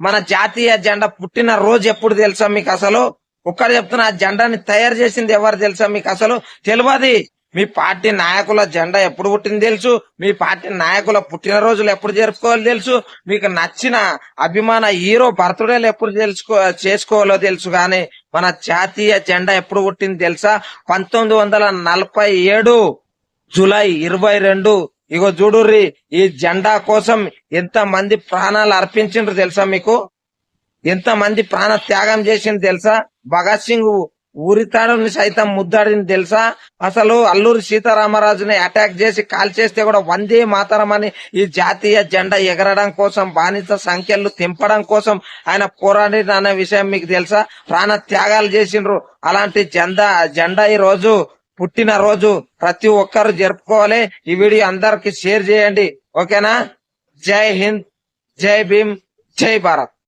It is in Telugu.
మన జాతీయ జెండా పుట్టిన రోజు ఎప్పుడు తెలుసా మీకు అసలు? ఒక్కడు చెప్తున్నా, ఆ జెండాని తయారు చేసింది ఎవరు తెలుసా మీకు అసలు? తెలియదు. మీ పార్టీ నాయకుల జెండా ఎప్పుడు పుట్టింది తెలుసు, మీ పార్టీ నాయకుల పుట్టినరోజులు ఎప్పుడు జరుపుకోవాలో తెలుసు, మీకు నచ్చిన అభిమాన హీరో బర్త్డేలు ఎప్పుడు చేసుకోవాలో తెలుసు. కానీ మన జాతీయ జెండా ఎప్పుడు పుట్టింది తెలుసా? 1947 జూలై 22. ఇగో చూడుర్రి, ఈ జెండా కోసం ఎంత మంది ప్రాణాలు అర్పించిండ్రు తెలుసా మీకు? ఎంత మంది ప్రాణ త్యాగం చేసింది తెలుసా? భగత్ సింగ్ ఊరితాడుని సైతం ముద్దాడింది తెలుసా? అసలు అల్లూరి సీతారామరాజుని అటాక్ చేసి కాల్ చేస్తే కూడా వందే మాతరం అని ఈ జాతీయ జెండా ఎగరడం కోసం, బానిస సంఖ్యలు తెంపడం కోసం ఆయన పోరాడిన అనే విషయం మీకు తెలుసా? ప్రాణ త్యాగాలు చేసిండ్రు. అలాంటి జెండా ఈ రోజు పుట్టిన రోజు ప్రతి ఒక్కరు జరుపుకోవాలి. ఈ వీడియో అందరికి షేర్ చేయండి, ఓకేనా? జై హింద్, జై భీమ్, జై భారత్.